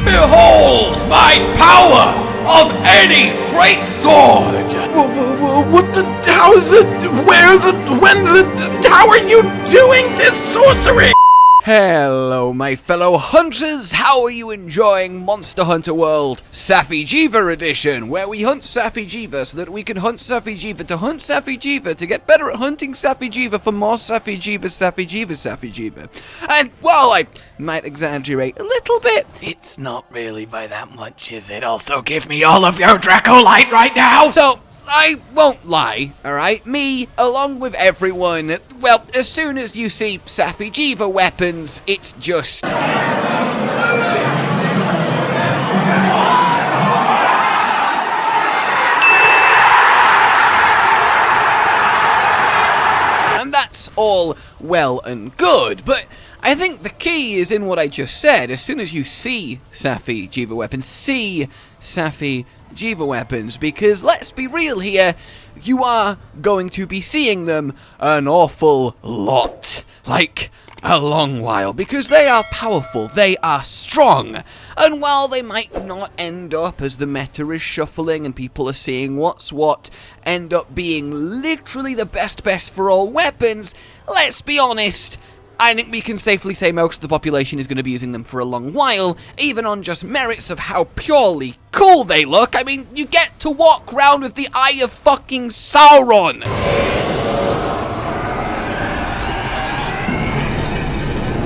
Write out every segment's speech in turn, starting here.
Behold my power of any great sword! What the? How is it? Where the? When the? How are you doing this sorcery? Hello my fellow hunters, how are you enjoying Monster Hunter World Safi'jiiva Edition, where we hunt Safi'jiiva so that we can hunt Safi'jiiva to hunt Safi'jiiva to get better at hunting Safi'jiiva for more Safi'jiiva. And while I might exaggerate a little bit, it's not really by that much, is it? Also give me all of your Dracolite right now! So, I won't lie, alright? Me, along with everyone, well, as soon as you see Safi'jiiva Weapons, it's just... And that's all well and good, but I think the key is in what I just said. As soon as you see Safi'jiiva Weapons, see Safi'jiiva Weapons, because let's be real here, you are going to be seeing them an awful lot. Like, a long while, because they are powerful, they are strong, and while they might not end up, as the meta is shuffling and people are seeing what's what, end up being literally the best for all weapons, let's be honest, I think we can safely say most of the population is going to be using them for a long while, even on just merits of how purely cool they look. I mean, you get to walk around with the Eye of fucking Sauron!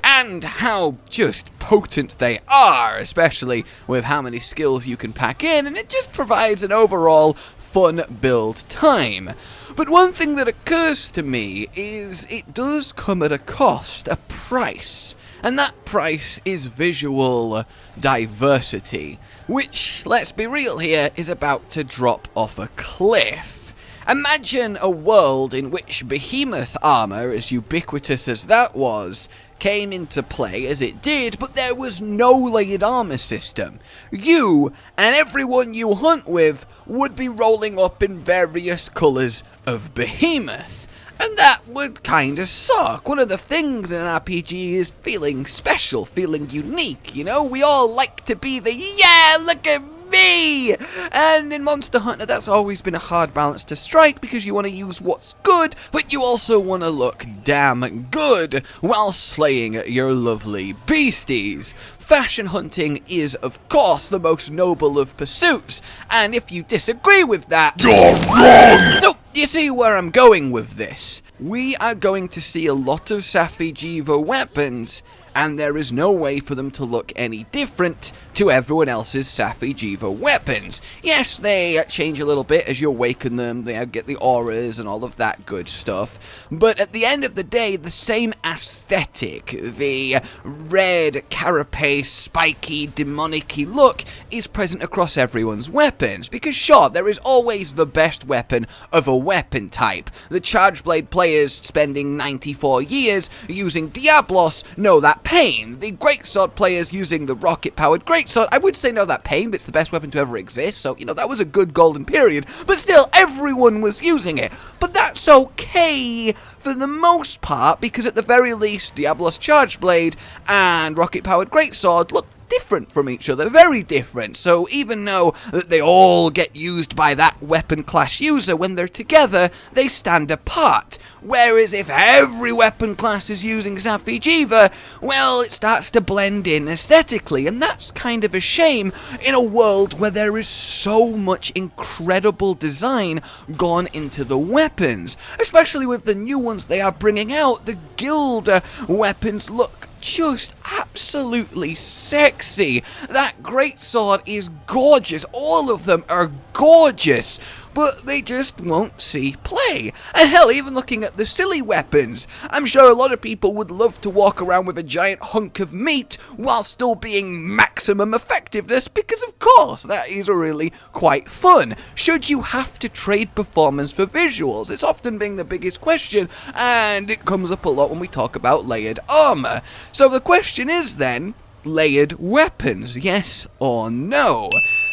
And how just potent they are, especially with how many skills you can pack in, and it just provides an overall fun build time. But one thing that occurs to me is it does come at a cost, a price, and that price is visual diversity, which, let's be real here, is about to drop off a cliff. Imagine a world in which behemoth armor, as ubiquitous as that was, came into play as it did, but there was no layered armor system. You and everyone you hunt with would be rolling up in various colours of behemoth, and that would kinda suck. One of the things in an RPG is feeling special, feeling unique, you know? We all like to be the, yeah, look at me! And in Monster Hunter, that's always been a hard balance to strike because you want to use what's good, but you also want to look damn good while slaying your lovely beasties. Fashion hunting is, of course, the most noble of pursuits, and if you disagree with that, you're wrong! So, you see where I'm going with this. We are going to see a lot of Safi'jiiva weapons, and there is no way for them to look any different to everyone else's Safi'jiiva weapons. Yes, they change a little bit as you awaken them, they get the auras and all of that good stuff, but at the end of the day, the same aesthetic, the red, carapace, spiky, demonic-y look is present across everyone's weapons, because sure, there is always the best weapon of a weapon type. The Chargeblade players spending 94 years using Diablos know that pain. The Greatsword players using the rocket-powered Greatsword, I would say know that pain, but it's the best weapon to ever exist, so, you know, that was a good golden period, but still, everyone was using it. But that's okay for the most part, because at the very least, Diablos Chargeblade and rocket-powered Greatsword look different from each other, very different, so even though that they all get used by that weapon class user, when they're together, they stand apart. Whereas if every weapon class is using Safi'jiiva, well, it starts to blend in aesthetically, and that's kind of a shame in a world where there is so much incredible design gone into the weapons, especially with the new ones they are bringing out. The guild weapons look just absolutely sexy. That greatsword is gorgeous. All of them are gorgeous, but they just won't see play. And hell, even looking at the silly weapons, I'm sure a lot of people would love to walk around with a giant hunk of meat while still being maximum effectiveness, because of course that is really quite fun. Should you have to trade performance for visuals? It's often been the biggest question, and it comes up a lot when we talk about layered armor. So the question is then, layered weapons, yes or no?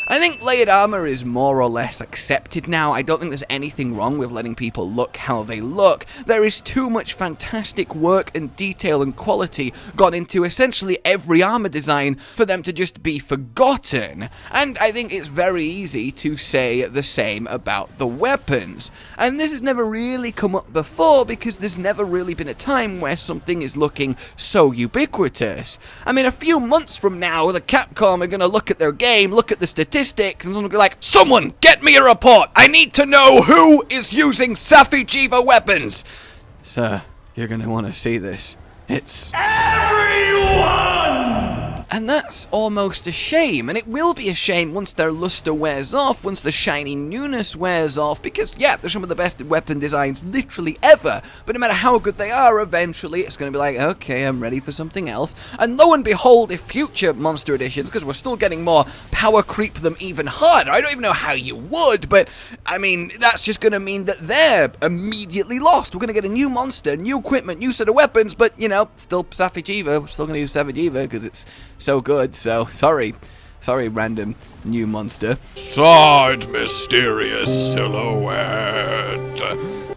I think layered armor is more or less accepted now. I don't think there's anything wrong with letting people look how they look. There is too much fantastic work and detail and quality gone into essentially every armor design for them to just be forgotten. And I think it's very easy to say the same about the weapons. And this has never really come up before because there's never really been a time where something is looking so ubiquitous. I mean, a few months from now, the Capcom are going to look at their game, look at the statistics, and someone will be like, "Someone, get me a report! I need to know who is using Safi'jiiva Weapons!" Sir, you're going to want to see this. It's everyone! And that's almost a shame, and it will be a shame once their luster wears off, once the shiny newness wears off, because yeah, they're some of the best weapon designs literally ever, but no matter how good they are, eventually it's going to be like, okay, I'm ready for something else. And lo and behold, if future Monster Editions, because we're still getting more, power creep them even harder. I don't even know how you would, but I mean, that's just going to mean that they're immediately lost. We're going to get a new monster, new equipment, new set of weapons, but you know, still Safi'jiiva. We're still going to use Safi'jiiva because it's so good, so sorry, random new monster. Side mysterious silhouette.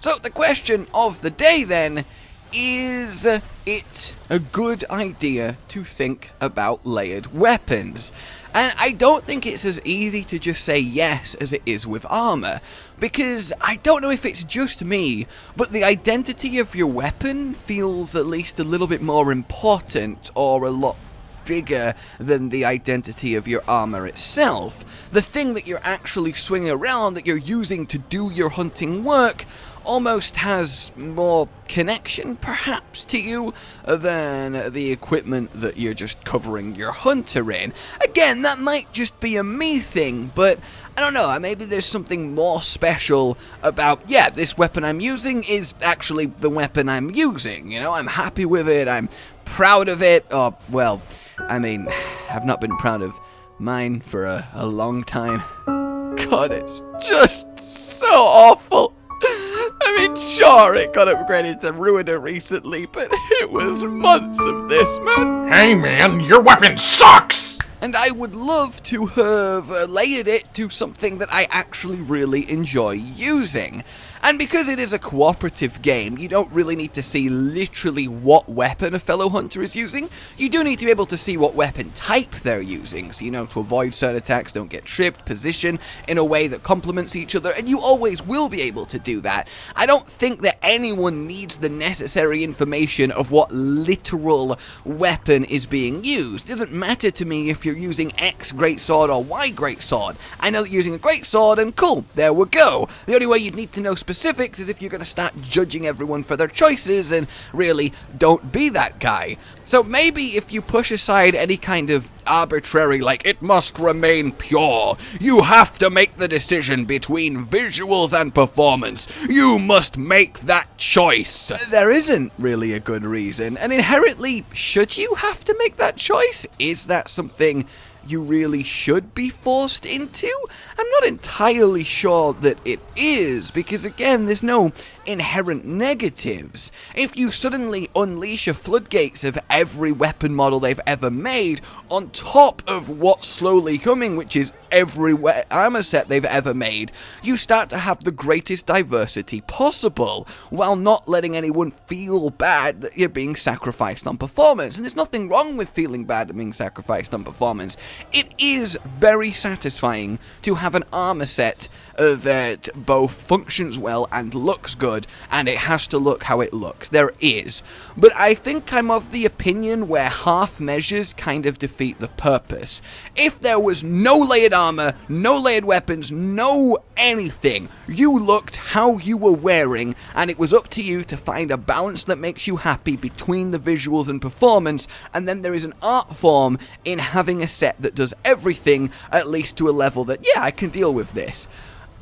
So the question of the day then, is it a good idea to think about layered weapons? And I don't think it's as easy to just say yes as it is with armor, because I don't know if it's just me, but the identity of your weapon feels at least a little bit more important, or a lot bigger than the identity of your armor itself. The thing that you're actually swinging around, that you're using to do your hunting work, almost has more connection, perhaps, to you than the equipment that you're just covering your hunter in. Again, that might just be a me thing, but I don't know, maybe there's something more special about, yeah, this weapon I'm using is actually the weapon I'm using, you know, I'm happy with it, I'm proud of it, or, well, I mean, I've not been proud of mine for a long time. God, it's just so awful. I mean, sure, it got upgraded to Ruiner recently, but it was months of this, man. Hey man, your weapon sucks! And I would love to have layered it to something that I actually really enjoy using. And because it is a cooperative game, you don't really need to see literally what weapon a fellow hunter is using. You do need to be able to see what weapon type they're using, so you know, to avoid certain attacks, don't get tripped, position in a way that complements each other, and you always will be able to do that. I don't think that anyone needs the necessary information of what literal weapon is being used. It doesn't matter to me if you're using X greatsword or Y greatsword. I know that you're using a greatsword, and cool, there we go. The only way you'd need to know specifics is if you're going to start judging everyone for their choices, and really, don't be that guy. So maybe if you push aside any kind of arbitrary, like, it must remain pure, you have to make the decision between visuals and performance, you must make that choice. There isn't really a good reason, and inherently, should you have to make that choice? Is that something you really should be forced into? I'm not entirely sure that it is, because again, there's no inherent negatives. If you suddenly unleash a floodgates of every weapon model they've ever made, on top of what's slowly coming, which is every armor set they've ever made, you start to have the greatest diversity possible, while not letting anyone feel bad that you're being sacrificed on performance. And there's nothing wrong with feeling bad at being sacrificed on performance. It is very satisfying to have an armor set that both functions well and looks good, and it has to look how it looks. There is. But I think I'm of the opinion where half measures kind of defeat the purpose. If there was no layered armor, no layered weapons, no anything, you looked how you were wearing, and it was up to you to find a balance that makes you happy between the visuals and performance, and then there is an art form in having a set that does everything, at least to a level that, yeah, I can deal with this.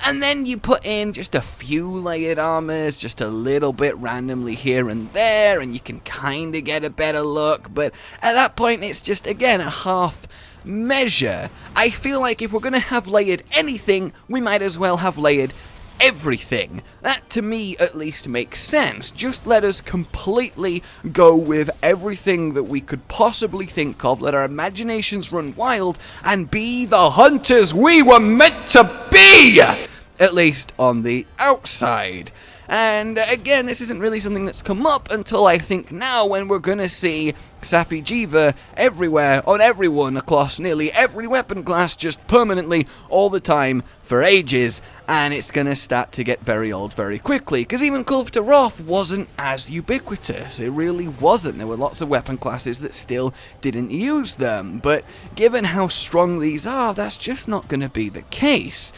And then you put in just a few layered armors, just a little bit randomly here and there, and you can kind of get a better look, but at that point it's just, again, a half measure. I feel like if we're going to have layered anything, we might as well have layered everything. That, to me, at least makes sense. Just let us completely go with everything that we could possibly think of, let our imaginations run wild, and be the hunters we were meant to be! At least on the outside. And again, this isn't really something that's come up until I think now, when we're gonna see Safi'jiiva everywhere, on everyone, across nearly every weapon class, just permanently, all the time, for ages, and it's gonna start to get very old very quickly, because even Kulfta Roth wasn't as ubiquitous. It really wasn't. There were lots of weapon classes that still didn't use them, but given how strong these are, that's just not gonna be the case.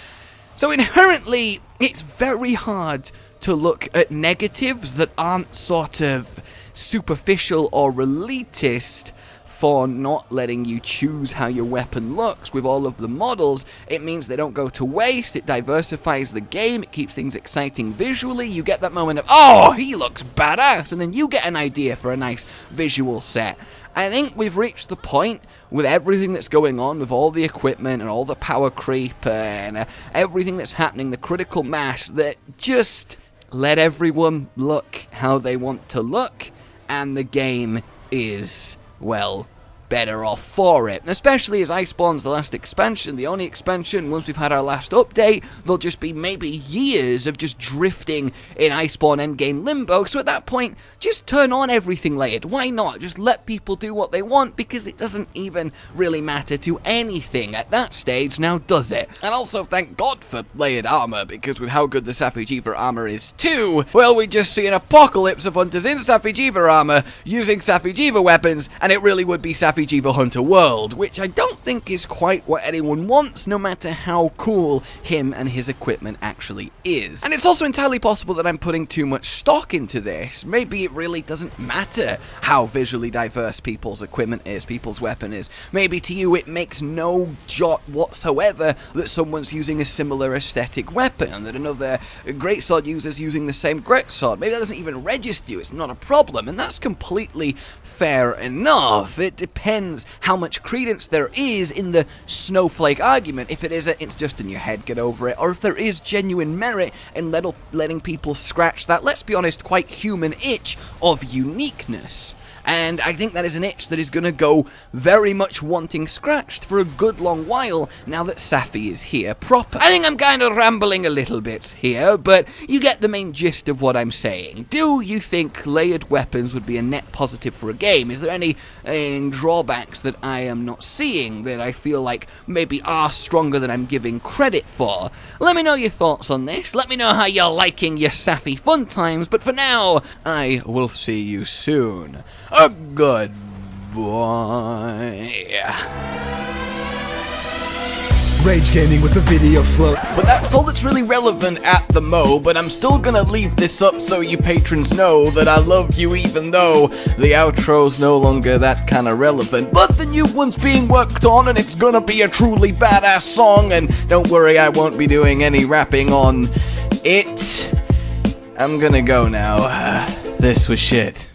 So inherently, it's very hard to look at negatives that aren't sort of superficial or elitist for not letting you choose how your weapon looks with all of the models. It means they don't go to waste, it diversifies the game, it keeps things exciting visually. You get that moment of, oh, he looks badass, and then you get an idea for a nice visual set. I think we've reached the point with everything that's going on, with all the equipment and all the power creep and everything that's happening, the critical mass, that just let everyone look how they want to look, and the game is, well, better off for it. And especially as Iceborne's the last expansion, the only expansion, once we've had our last update, there'll just be maybe years of just drifting in Iceborne endgame limbo, so at that point, just turn on everything layered. Why not? Just let people do what they want, because it doesn't even really matter to anything at that stage, now does it? And also, thank God for layered armor, because with how good the Safi'jiiva armor is too, well, we just see an apocalypse of hunters in Safi'jiiva armor using Safi'jiiva weapons, and it really would be Safi'jiiva Hunter World, which I don't think is quite what anyone wants, no matter how cool him and his equipment actually is. And it's also entirely possible that I'm putting too much stock into this. Maybe it really doesn't matter how visually diverse people's equipment is, people's weapon is. Maybe to you it makes no jot whatsoever that someone's using a similar aesthetic weapon, that another greatsword user's using the same greatsword. Maybe that doesn't even register you, it's not a problem, and that's completely fair enough. It depends how much credence there is in the snowflake argument. If it is it's just in your head, get over it, or if there is genuine merit in letting people scratch that, let's be honest, quite human itch of uniqueness. And I think that is an itch that is going to go very much wanting scratched for a good long while now that Safi is here proper. I think I'm kind of rambling a little bit here, but you get the main gist of what I'm saying. Do you think layered weapons would be a net positive for a game? Is there any drawbacks that I am not seeing that I feel like maybe are stronger than I'm giving credit for? Let me know your thoughts on this. Let me know how you're liking your Safi fun times, but for now, I will see you soon. A good boy. Rage Gaming with the video float. But that's all that's really relevant at the mo, but I'm still gonna leave this up so you patrons know that I love you, even though the outro's no longer that kind of relevant. But the new one's being worked on, and it's gonna be a truly badass song, and don't worry, I won't be doing any rapping on it. I'm gonna go now. This was shit.